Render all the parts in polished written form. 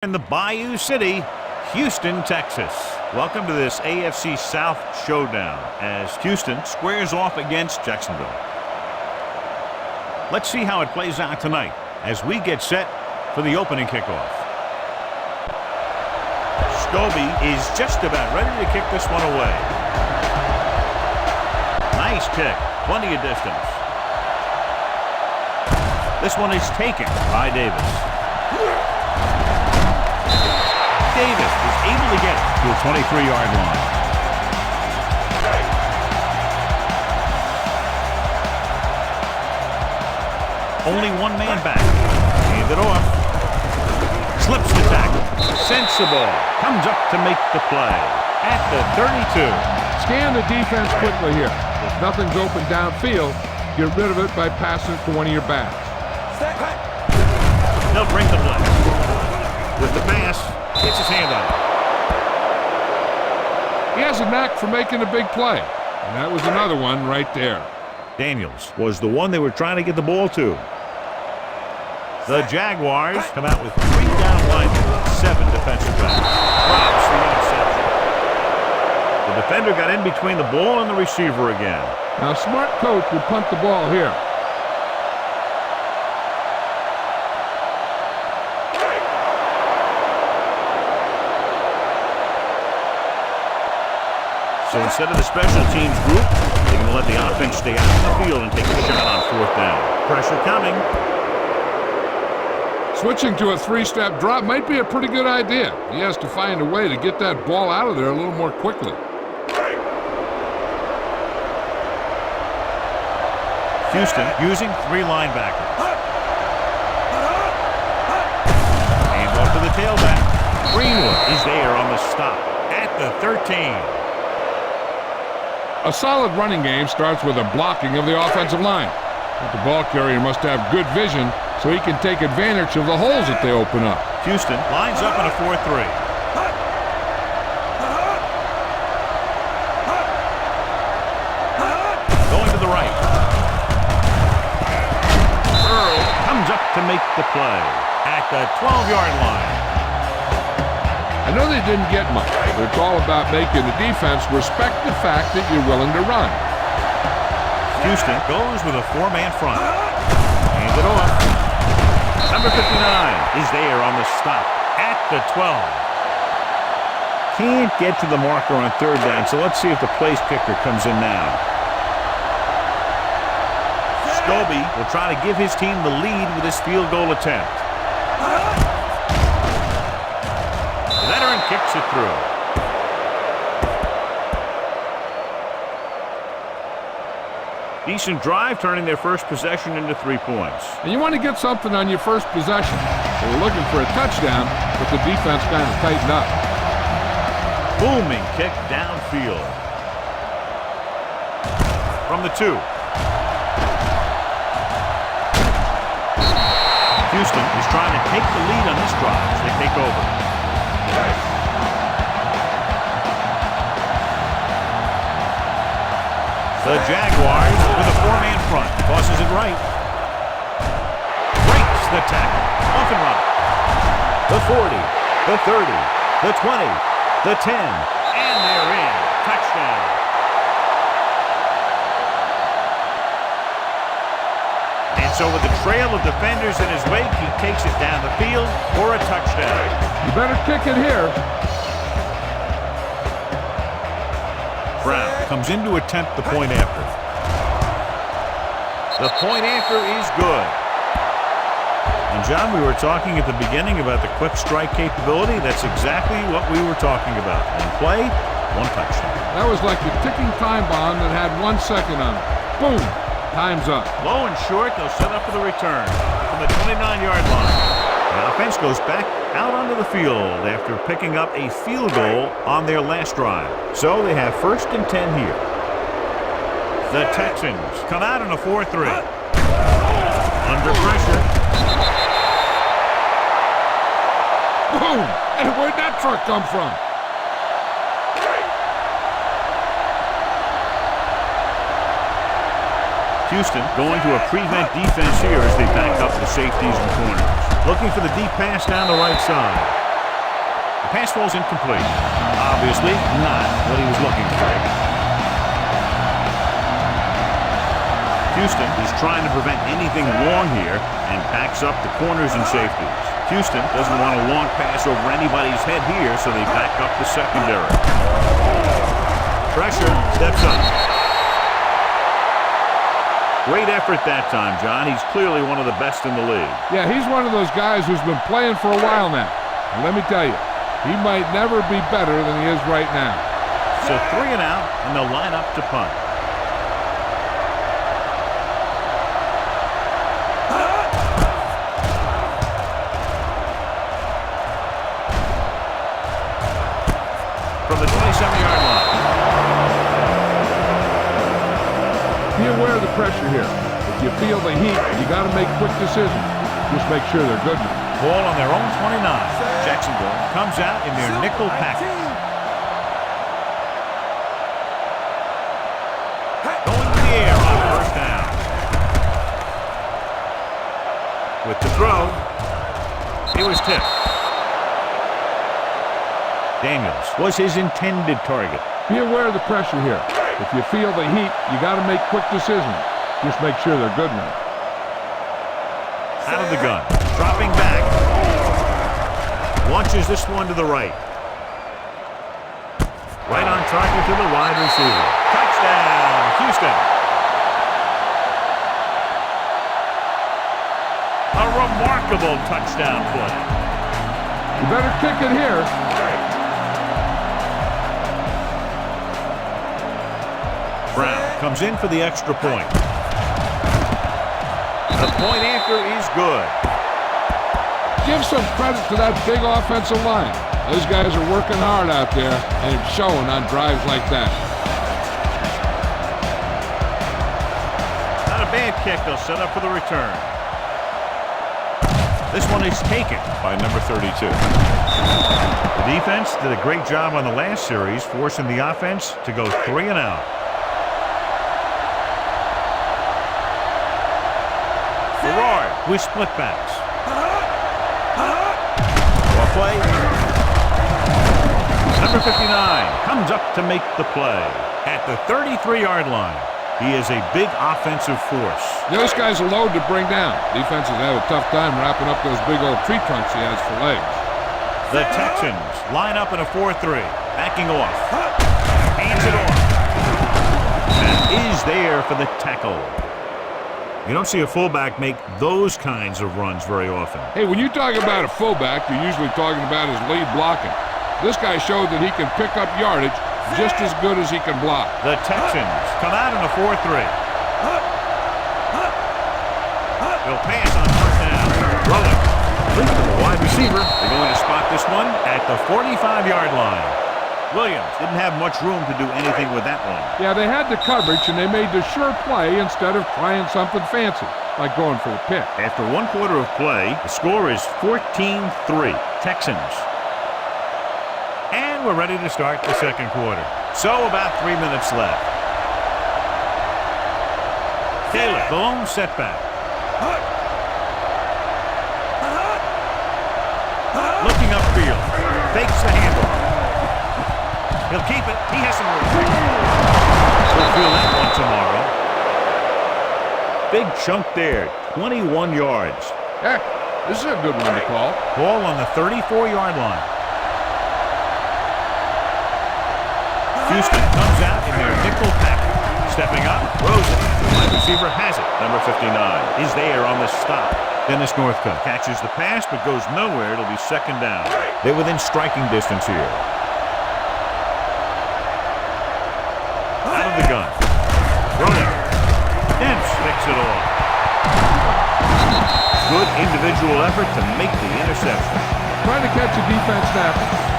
In the Bayou City, Houston, Texas. Welcome to this AFC South showdown as Houston squares off against Jacksonville. Let's see how it plays out tonight as we get set for the opening kickoff. Scobie is just about ready to kick this one away. Nice kick, plenty of distance. This one is taken by Davis. Davis is able to get it to the 23-yard line. Only one man back. Hand it off. Slips the tackle. Sensible. Comes up to make the play at the 32. Scan the defense quickly here. If nothing's open downfield, get rid of it by passing it to one of your backs. They'll bring the blitz. With the pass, gets his hand on it. He has a knack for making a big play. And that was another one right there. Daniels was the one they were trying to get the ball to. The Jaguars come out with 3 down linemen, 7 defensive backs. Drops the interception. The defender got in between the ball and the receiver again. Now, a smart coach would punt the ball here. So instead of the special teams group, they're going to let the offense stay out in the field and take a shot on 4th down. Pressure coming. Switching to a 3-step drop might be a pretty good idea. He has to find a way to get that ball out of there a little more quickly. Houston using 3 linebackers. And off to the tailback. Greenwood is there on the stop at the 13. A solid running game starts with a blocking of the offensive line. But the ball carrier must have good vision so he can take advantage of the holes that they open up. Houston lines up in a 4-3. Going to the right. Earl comes up to make the play at the 12-yard line. I know they didn't get much, but it's all about making the defense respect the fact that you're willing to run. Houston goes with a 4-man front. Hand it off. Number 59 is there on the stop at the 12. Can't get to the marker on 3rd down, so let's see if the place kicker comes in now. Scobie will try to give his team the lead with his field goal attempt. Veteran kicks it through. Decent drive, turning their first possession into 3 points. And you want to get something on your first possession. They were looking for a touchdown, but the defense kind of tightened up. Booming kick downfield. From the 2. Houston is trying to take the lead on this drive as they take over. The Jaguars with a 4-man front. Tosses it right. Breaks the tackle. Off and run. The 40, the 30, the 20, the 10, and they're in. Touchdown. And so with the trail of defenders in his wake, he takes it down the field for a touchdown. You better kick it here. Brown comes in to attempt the point after. The point after is good. And John, we were talking at the beginning about the quick strike capability. That's exactly what we were talking about. One play, 1 touchdown. That was like the ticking time bomb that had 1 second on it. Boom! Time's up. Low and short, they'll set up for the return from the 29-yard line. The offense goes back out onto the field after picking up a field goal on their last drive. So they have 1st and 10 here. The Texans come out in a 4-3. Under pressure. Boom! And where'd that truck come from? Houston going to a prevent defense here as they back up the safeties and corners. Looking for the deep pass down the right side. The pass falls incomplete. Obviously not what he was looking for. Houston is trying to prevent anything long here and backs up the corners and safeties. Houston doesn't want a long pass over anybody's head here, so they back up the secondary. Pressure steps up. Great effort that time, John. He's clearly one of the best in the league. Yeah, he's one of those guys who's been playing for a while now. And let me tell you, he might never be better than he is right now. So 3 and out, and they'll line up to punt. From the 27-yard line. Be aware of the pressure here. If you feel the heat, you got to make quick decisions. Just make sure they're good ones. Ball on their own 29. Jacksonville comes out in their nickel package. Going to the air on first down. With the throw, he was tipped. Daniels was his intended target. Be aware of the pressure here. If you feel the heat, you got to make quick decisions. Just make sure they're good ones. Out of the gun. Dropping back. Launches this one to the right. Right on target to the wide receiver. Touchdown, Houston. A remarkable touchdown play. You better kick it here. Brown comes in for the extra point. The point after is good. Give some credit to that big offensive line. Those guys are working hard out there, and it's showing on drives like that. Not a bad kick. They'll set up for the return. This one is taken by number 32. The defense did a great job on the last series, forcing the offense to go 3 and out. With split backs. Well play. Number 59 comes up to make the play. At the 33-yard line, he is a big offensive force. Those guys are loaded to bring down. Defenses have a tough time wrapping up those big old tree trunks he has for legs. The Texans line up in a 4-3. Backing off. Hands it off. And is there for the tackle. You don't see a fullback make those kinds of runs very often. Hey, when you talk about a fullback, you're usually talking about his lead blocking. This guy showed that he can pick up yardage just as good as he can block. The Texans come out in a 4-3. They'll pass on first down. Rolling. Lead to the wide receiver. They're going to spot this one at the 45-yard line. Williams didn't have much room to do anything with that one. Yeah, they had the coverage, and they made the sure play instead of trying something fancy, like going for the pick. After 1 quarter of play, the score is 14-3, Texans. And we're ready to start the second quarter. So about 3 minutes left. Taylor, the lone setback. Looking upfield, fakes the handoff. He'll keep it. He has some room. We'll feel that one tomorrow. Big chunk there. 21 yards. Heck, this is a good one to call. Ball on the 34-yard line. Houston comes out in their nickel package. Stepping up, Rosen. The wide receiver has it. Number 59 is there on the stop. Dennis Northcutt catches the pass but goes nowhere. It'll be second down. They're within striking distance here. The gun. Running. Dents picks it off. Good individual effort to make the interception. Trying to catch a defense snap,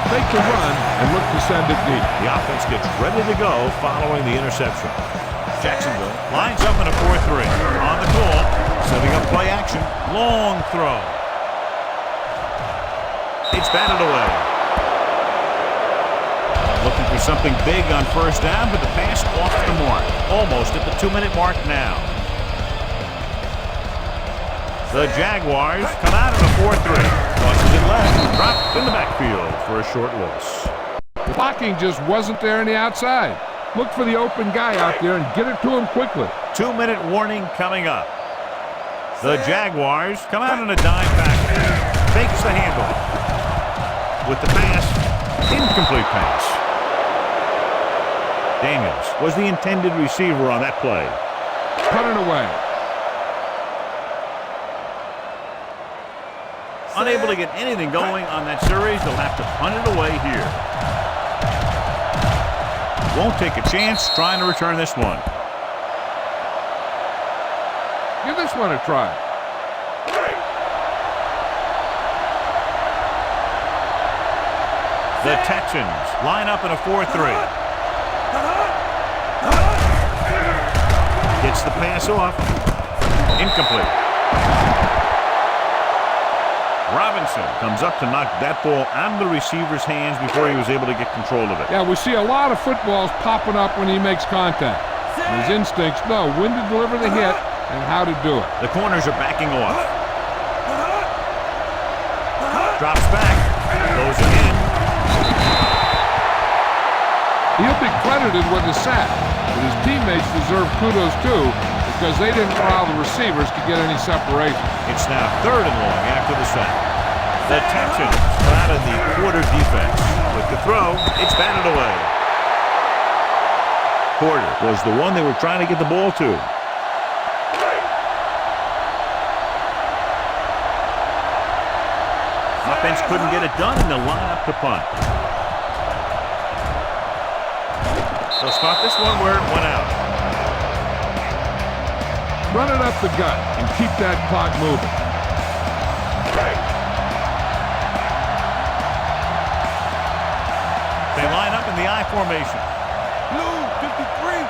fake the run, and look to send it deep. The offense gets ready to go following the interception. Jacksonville lines up in a 4-3. On the call, setting up play action. Long throw. It's batted away. Looking for something big on first down, but the pass off the mark. Almost at the 2-minute mark now. The Jaguars come out in a 4-3. Tosses it left. Dropped in the backfield for a short loss. The blocking just wasn't there on the outside. Look for the open guy out there and get it to him quickly. 2-minute warning coming up. The Jaguars come out in a dime package. Fakes the handoff. With the pass, incomplete pass. Daniels was the intended receiver on that play. Put it away. Unable to get anything going on that series, they'll have to punt it away here. Won't take a chance trying to return this one. Give this one a try. The Texans line up in a 4-3. Gets the pass off. Incomplete. Robinson comes up to knock that ball out of the receiver's hands before he was able to get control of it. Yeah, we see a lot of footballs popping up when he makes contact. And his instincts know when to deliver the hit and how to do it. The corners are backing off. Drops back. Goes again. He'll be credited with the sack, but his teammates deserve kudos too because they didn't allow the receivers to get any separation. It's now 3rd and long after the sack. The Texans come out of the quarter defense. With the throw, it's batted away. Porter was the one they were trying to get the ball to. Offense couldn't get it done, and they'll line up to punt. They'll start this one where it went out. Run it up the gut and keep that clock moving. They line up in the I formation. Blue 53.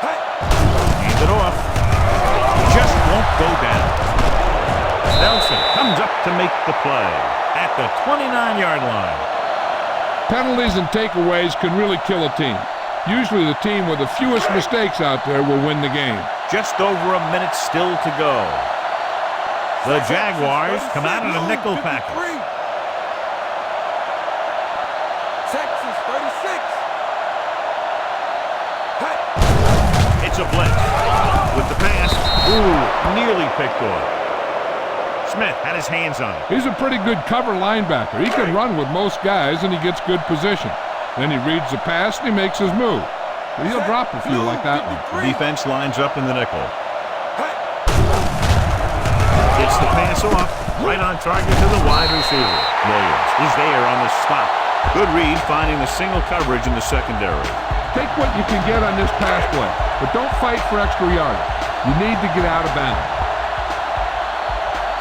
Hand it off. Just won't go down. Nelson comes up to make the play at the 29-yard line. Penalties and takeaways can really kill a team. Usually the team with the fewest mistakes out there will win the game. Just over a minute still to go. The Jaguars come out in a nickel package. Texas 36. It's a blitz. With the pass, nearly picked off. Smith had his hands on it. He's a pretty good cover linebacker. He can run with most guys and he gets good position. Then he reads the pass and he makes his move. But he'll drop a few like that one. The defense lines up in the nickel. Gets the pass off. Right on target to the wide receiver. Williams is there on the stop. Good read finding the single coverage in the secondary. Take what you can get on this pass play, but don't fight for extra yardage. You need to get out of bounds.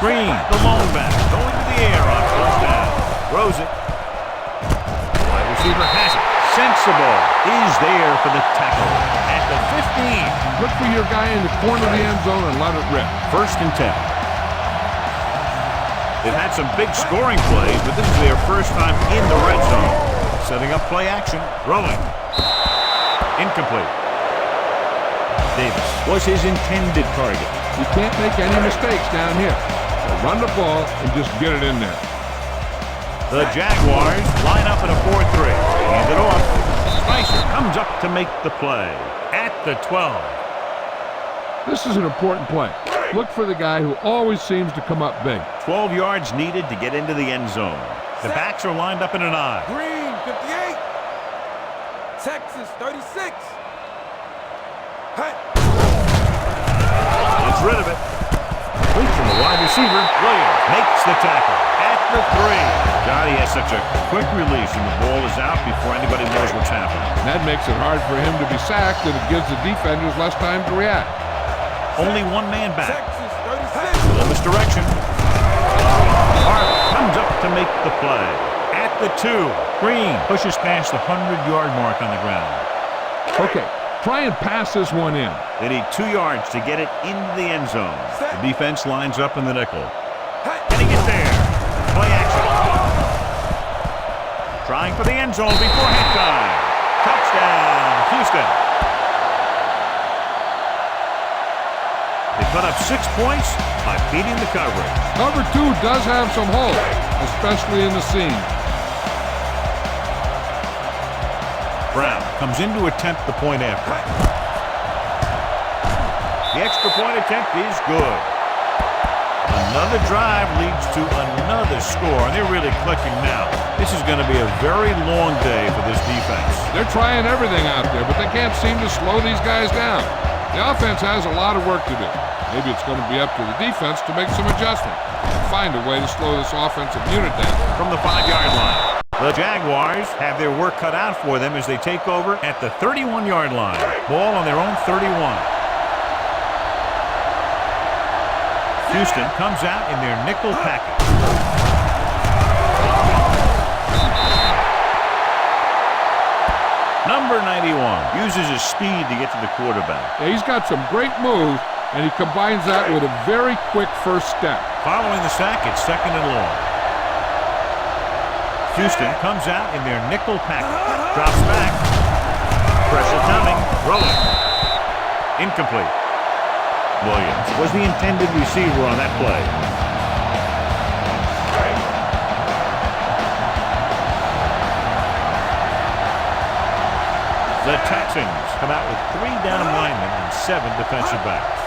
Green, the lone back, going to the air on 1st down. Throws it. Wide receiver has it. Sensible is there for the tackle at the 15. Look for your guy in the corner of the end zone and let it rip. 1st and 10. They've had some big scoring plays, but this is their first time in the red zone. Setting up play action. Throwing. Incomplete. Davis was his intended target. You can't make any mistakes down here. So run the ball and just get it in there. The Jaguars line up in a 4-3. Hand it off. Spicer comes up to make the play at the 12. This is an important play. Look for the guy who always seems to come up big. 12 yards needed to get into the end zone. The backs are lined up in an I. Green 58. Texas 36. Gets rid of it. Complete from the wide receiver. Williams makes the tackle at the 3. God, he has such a quick release and the ball is out before anybody knows what's happening. That makes it hard for him to be sacked and it gives the defenders less time to react. Only one man back. Texas 36. Still in misdirection. Hart comes up to make the play at the 2. Green pushes past the 100-yard mark on the ground. Okay, try and pass this one in. They need 2 yards to get it into the end zone. The defense lines up in the nickel. Can he get there? Play action. Trying for the end zone before halftime. Touchdown, Houston. They put up 6 points by beating the coverage. Cover 2 does have some holes, especially in the seam. Brown comes in to attempt the point after. The extra point attempt is good. Another drive leads to another score, and they're really clicking now. This is going to be a very long day for this defense. They're trying everything out there, but they can't seem to slow these guys down. The offense has a lot of work to do. Maybe it's going to be up to the defense to make some adjustment and find a way to slow this offensive unit down. From the 5-yard line, the Jaguars have their work cut out for them as they take over at the 31-yard line. Ball on their own 31. Houston comes out in their nickel package. Number 91 uses his speed to get to the quarterback. Yeah, he's got some great moves, and he combines that with a very quick first step. Following the sack, it's 2nd and long. Houston comes out in their nickel package. Drops back. Pressure coming. Rolling. Incomplete. Williams was the intended receiver on that play. The Texans come out with 3 down linemen and 7 defensive backs.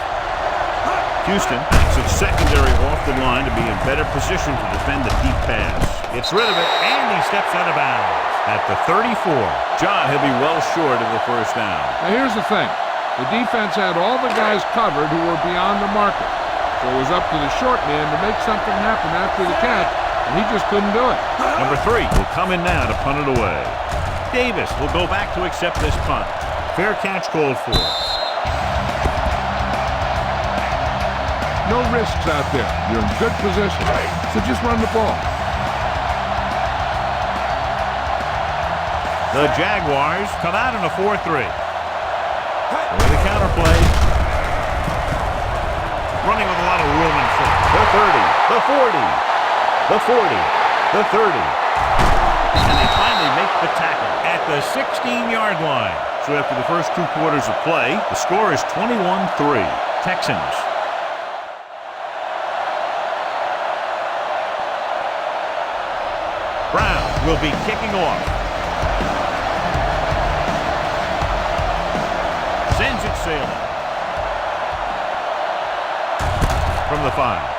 Houston backs its secondary off the line to be in better position to defend the deep pass. Gets rid of it, and he steps out of bounds at the 34. John, he'll be well short of the first down. Now here's the thing. The defense had all the guys covered who were beyond the marker. So it was up to the short man to make something happen after the catch, and he just couldn't do it. Number 3 will come in now to punt it away. Davis will go back to accept this punt. Fair catch called for. No risks out there. You're in good position. So just run the ball. The Jaguars come out in a 4-3. With a counterplay. Running with a lot of room in front. The 30, the 40, the 40, the 30. And they finally make the tackle at the 16-yard line. So after the first 2 quarters of play, the score is 21-3. Texans. Brown will be kicking off. Sends it sailing. From the 5.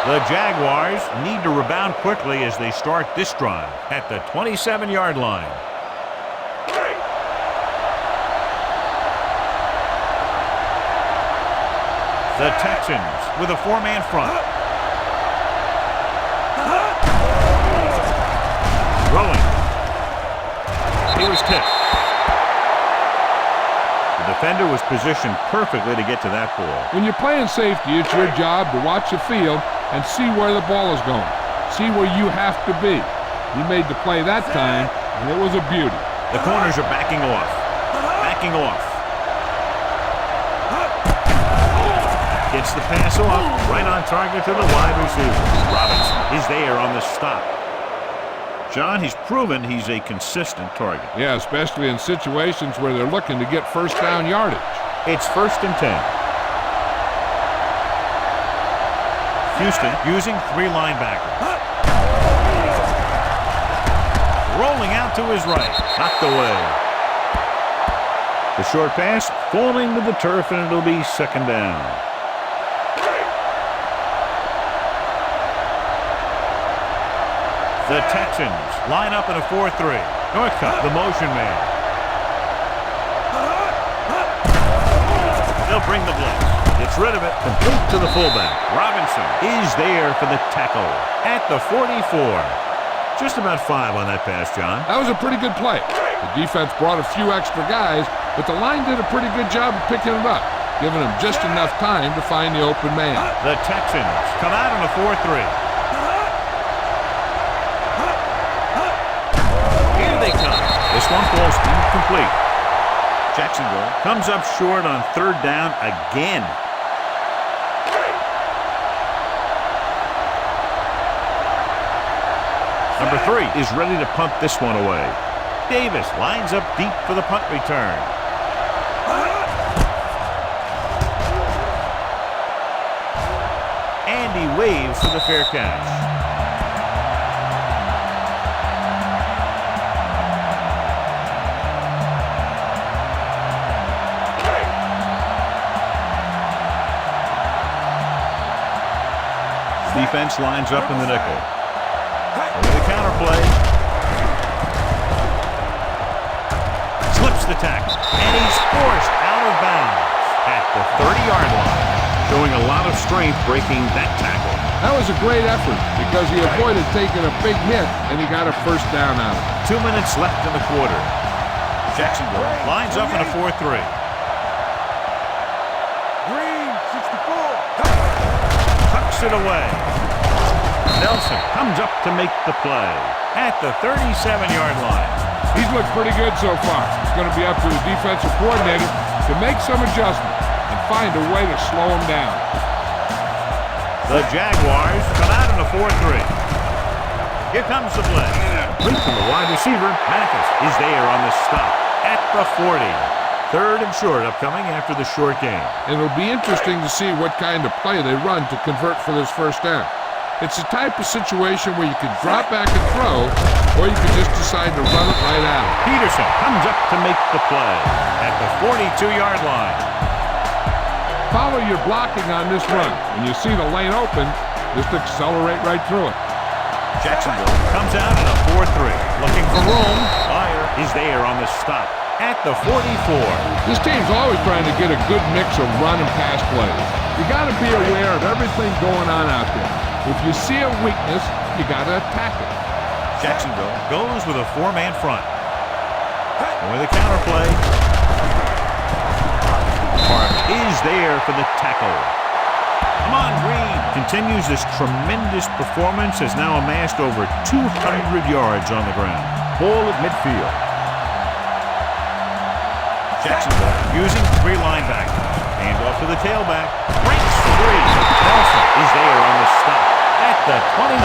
The Jaguars need to rebound quickly as they start this drive at the 27-yard line. The Texans with a 4-man front. Throwing. He was tipped. The defender was positioned perfectly to get to that ball. When you're playing safety, it's your job to watch the field and see where the ball is going. See where you have to be. He made the play that time, and it was a beauty. The corners are backing off. Backing off. Gets the pass off. Right on target to the wide receiver. Robinson is there on the stop. John, he's proven he's a consistent target. Yeah, especially in situations where they're looking to get first down yardage. It's 1st and 10. Houston using 3 linebackers. Rolling out to his right. Knocked away. The short pass falling to the turf, and it'll be 2nd down. The Texans line up in a 4-3. Northcutt, the motion man. They'll bring the blitz. Gets rid of it. Complete to the fullback. Robinson is there for the tackle at the 44. Just about 5 on that pass, John. That was a pretty good play. The defense brought a few extra guys, but the line did a pretty good job of picking it up, giving them just enough time to find the open man. The Texans come out in a 4-3. This one falls incomplete. Jacksonville comes up short on 3rd down again. Number 3 is ready to punt this one away. Davis lines up deep for the punt return. waves for the fair catch. Defense lines up in the nickel. With the counter play. Slips the tackle. And he's forced out of bounds at the 30-yard line. Showing a lot of strength breaking that tackle. That was a great effort because he avoided taking a big hit and he got a first down out of it. 2 minutes left in the quarter. Jacksonville lines up in a 4-3. Green, 64. Tucks it away. Nelson comes up to make the play at the 37-yard line. He's looked pretty good so far. It's going to be up to the defensive coordinator to make some adjustments and find a way to slow him down. The Jaguars come out in a 4-3. Here comes the blitz. Link to the wide receiver. Mathis is there on the stop at the 40. 3rd and short upcoming after the short game. It'll be interesting to see what kind of play they run to convert for this first down. It's a type of situation where you can drop back and throw, or you can just decide to run it right out. Peterson comes up to make the play at the 42-yard line. Follow your blocking on this run. When you see the lane open, just accelerate right through it. Jacksonville comes out in a 4-3. Looking for room. Fire is there on the stop at the 44. This team's always trying to get a good mix of run and pass plays. You got to be aware of everything going on out there. If you see a weakness, you got to attack it. Jacksonville goes with a 4-man front. And with a counter play, Park is there for the tackle. Amon Green continues this tremendous performance, has now amassed over 200 yards on the ground. Ball at midfield. Jacksonville using 3 linebackers. Hand off to the tailback. Breaks free. Nelson is there on the stop at the 29.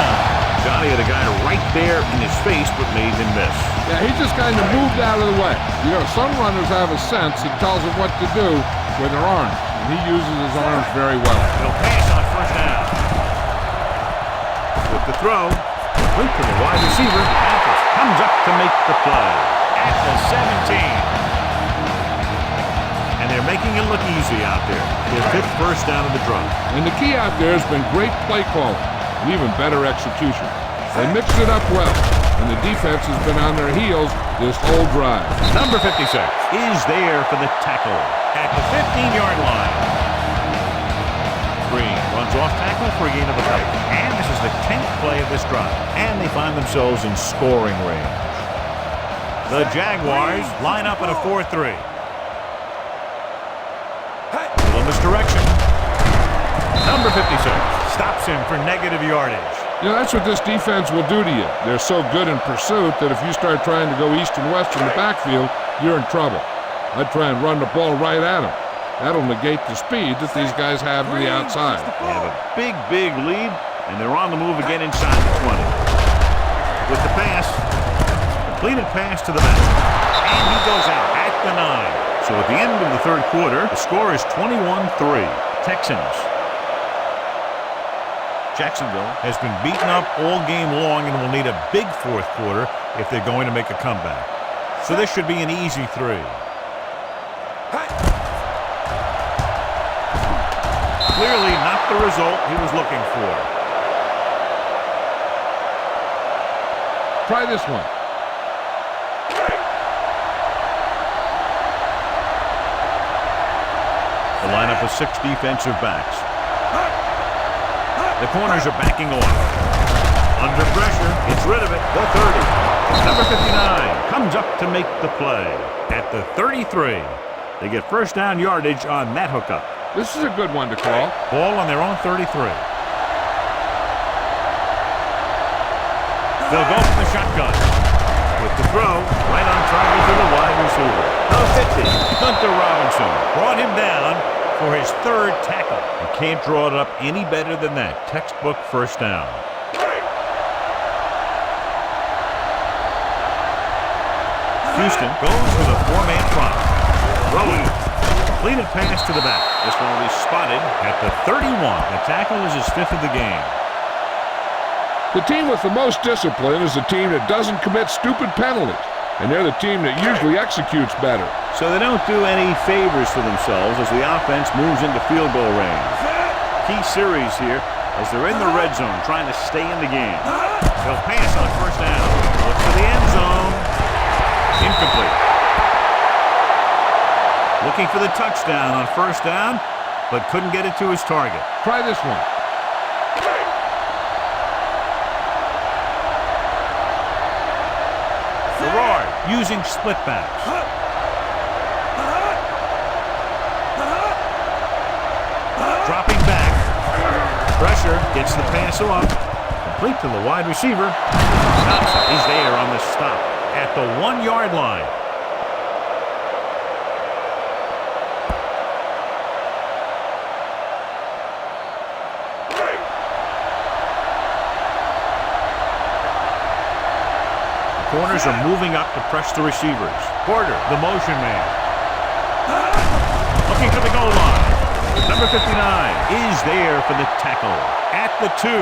Johnny had a guy right there in his face but made him miss. Yeah, he just kind of moved out of the way. You know, some runners have a sense that tells them what to do with their arms, and he uses his arms very well. He'll pass on first down. With the throw, link to the wide receiver. Mathis comes up to make the play at the 17. And they're making it look easy out there. Their 5th first down of the drive. And the key out there has been great play calling and even better execution. They mixed it up well, and the defense has been on their heels this whole drive. Number 56 is there for the tackle at the 15-yard line. Green runs off tackle for a gain of a couple. And this is the 10th play of this drive. And they find themselves in scoring range. The Jaguars line up in a 4-3. Misdirection. Number 56 stops him for negative yardage. You know, that's what this defense will do to you. They're so good in pursuit that if you start trying to go east and west in the backfield, you're in trouble. I'd try and run the ball right at them. That'll negate the speed that these guys have to the outside. They have a big, big lead, and they're on the move again inside the 20. With the pass, completed pass to the back. And he goes out at the 9. So at the end of the 3rd quarter, the score is 21-3. Texans. Jacksonville has been beaten up all game long and will need a big 4th quarter if they're going to make a comeback. So this should be an easy 3. Clearly not the result he was looking for. Try this one. The lineup of 6 defensive backs. The corners are backing off. Under pressure, gets rid of it. The 30. Number 59 comes up to make the play at the 33. They get first down yardage on that hookup. This is a good one to call. Ball on their own 33. They'll go from the shotgun. With the throw, right on target to the wide receiver. The 50, Hunter Robinson brought him down for his 3rd tackle. You can't draw it up any better than that. Textbook first down. Houston goes with a 4-man front. Throwing. Completed pass to the back. This one will be spotted at the 31. The tackle is his 5th of the game. The team with the most discipline is the team that doesn't commit stupid penalties, and they're the team that usually executes better. So they don't do any favors for themselves as the offense moves into field goal range. Key series here as they're in the red zone trying to stay in the game. They'll pass on first down. Look for the end zone. Incomplete. Looking for the touchdown on first down, but couldn't get it to his target. Try this one. Gerard using split backs. Dropping back. Pressure gets the pass off. Complete to the wide receiver. Stops it. He's there on the stop at the 1-yard line. Corners are moving up to press the receivers. Porter, the motion man. Looking for the goal line. Number 59 is there for the tackle. At the 2.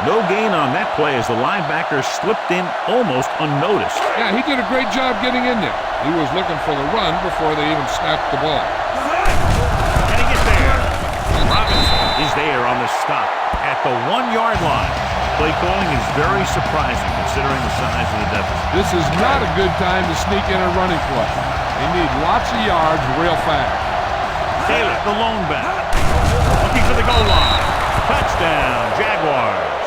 No gain on that play as the linebacker slipped in almost unnoticed. Yeah, he did a great job getting in there. He was looking for the run before they even snapped the ball. Can he get there? Robinson is there on the stop at the 1-yard line. Play calling is very surprising considering the size of the deficit. This is not a good time to sneak in a running play. They need lots of yards real fast. Taylor, the lone back. Looking for the goal line. Touchdown, Jaguars.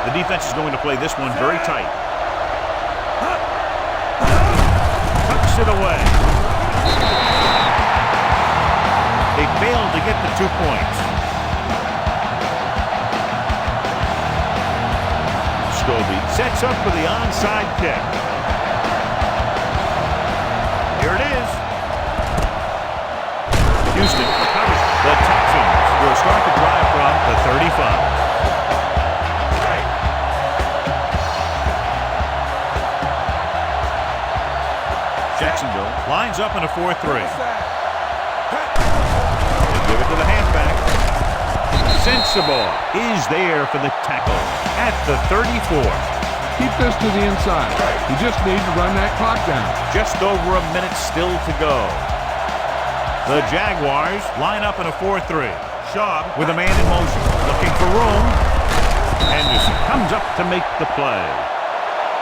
The defense is going to play this one very tight. Tucks it away. They failed to get the 2 points. Scobie sets up for the onside kick. Here it is. Houston recovers. The Texans will start the drive from the 35. Jacksonville lines up in a 4-3. They give it to the halfback. Sensible is there for the tackle at the 34. Keep this to the inside. You just need to run that clock down. Just over a minute still to go. The Jaguars line up in a 4-3. Shaw with a man in motion. Looking for room. Anderson comes up to make the play.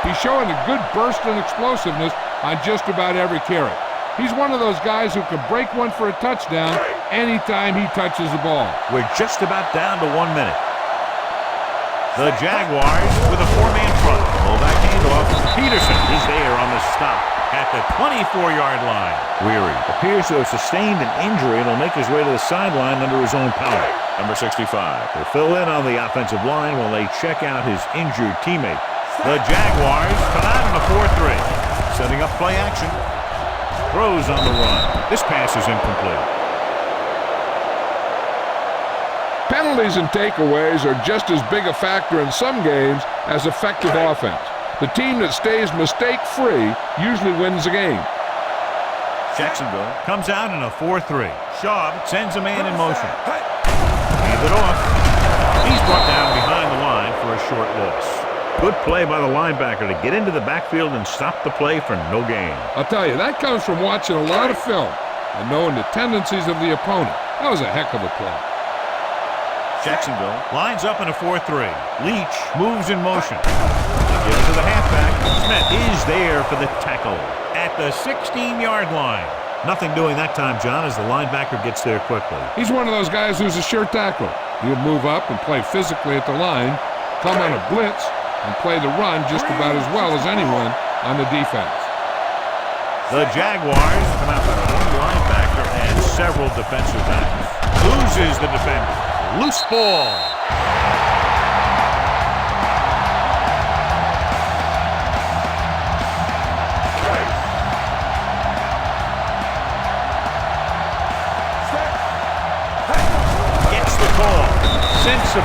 He's showing a good burst and explosiveness on just about every carry. He's one of those guys who can break one for a touchdown anytime he touches the ball. We're just about down to 1 minute. The Jaguars with a 4-man front. Fullback handoff. Peterson is there on the stop at the 24-yard line. Weary appears to have sustained an injury and will make his way to the sideline under his own power. Number 65 will fill in on the offensive line while they check out his injured teammate. The Jaguars come out in a 4-3. Setting up play action. Throws on the run. This pass is incomplete. Penalties and takeaways are just as big a factor in some games as effective offense. The team that stays mistake-free usually wins the game. Jacksonville comes out in a 4-3. Shaw sends a man in motion. Hand it off. He's brought down behind the line for a short loss. Good play by the linebacker to get into the backfield and stop the play for no gain. I'll tell you, that comes from watching a lot of film and knowing the tendencies of the opponent. That was a heck of a play. Jacksonville lines up in a 4-3. Leach moves in motion. Give it to the halfback. Smith is there for the tackle at the 16-yard line. Nothing doing that time, John, as the linebacker gets there quickly. He's one of those guys who's a sure tackler. He'll move up and play physically at the line, come on a blitz, and play the run just about as well as anyone on the defense. The Jaguars come out with one linebacker and several defensive backs. Loses the defender. Loose ball.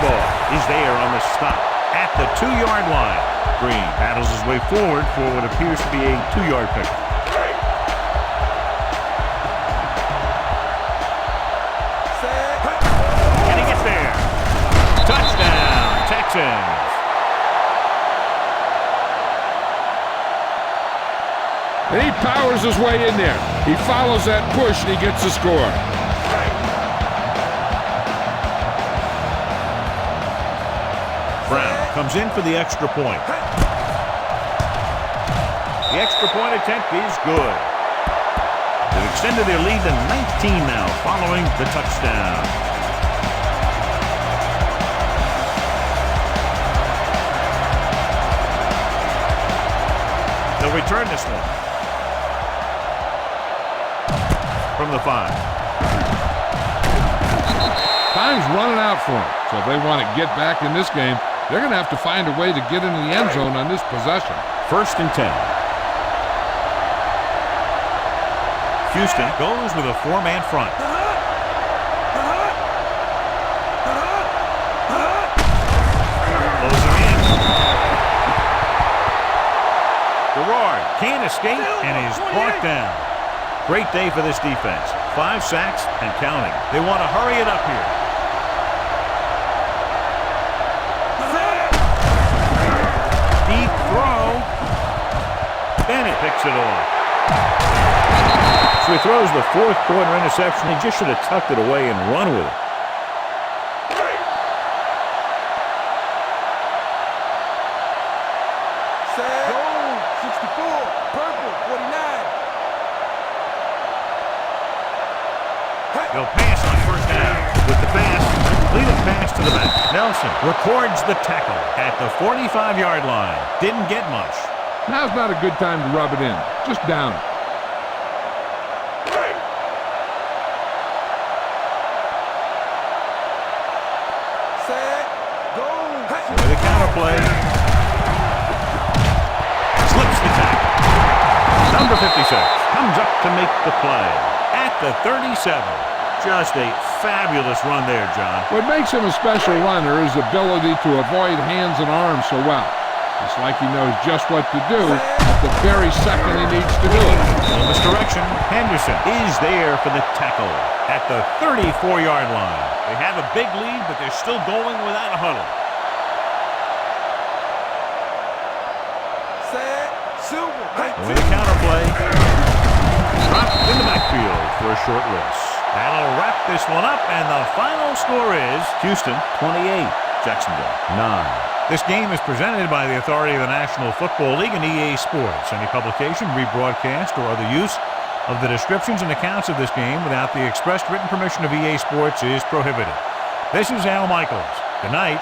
ball. He's there on the stop at the 2-yard line. Green paddles his way forward for what appears to be a 2-yard pickup. And he gets there. Touchdown, Texans. And he powers his way in there. He follows that push and he gets the score. Brown comes in for the extra point. The extra point attempt is good. They've extended their lead to 19 now following the touchdown. They'll return this one. From the 5. Time's running out for them. So if they want to get back in this game, they're going to have to find a way to get into the end zone on this possession. 1st and 10. Houston goes with a 4-man front. Closing in. Gerard can't escape and is brought down. Great day for this defense. 5 sacks and counting. They want to hurry it up here. Deep throw. Bennett picks it off. So he throws the 4th quarter interception. He just should have tucked it away and run with it. Gold, 64. Purple, 49. He'll pass on 1st down. With the pass, completed pass to the back. Nelson records the tackle at the 45-yard line. Didn't get much. Now's not a good time to rub it in. Just down it. Set. Gold. With a counter play. Slips the tackle. Number 56 comes up to make the play at the 37. Just a fabulous run there, John. What makes him a special runner is his ability to avoid hands and arms so well. It's like he knows just what to do at the very second he needs to do it. In this direction, Henderson is there for the tackle at the 34-yard line. They have a big lead, but they're still going without a huddle. Set. Silver. With a counter play. Dropped in the backfield for a short loss. That'll wrap this one up, and the final score is Houston 28, Jacksonville 9. This game is presented by the authority of the National Football League and EA Sports. Any publication, rebroadcast, or other use of the descriptions and accounts of this game without the expressed written permission of EA Sports is prohibited. This is Al Michaels. Good night.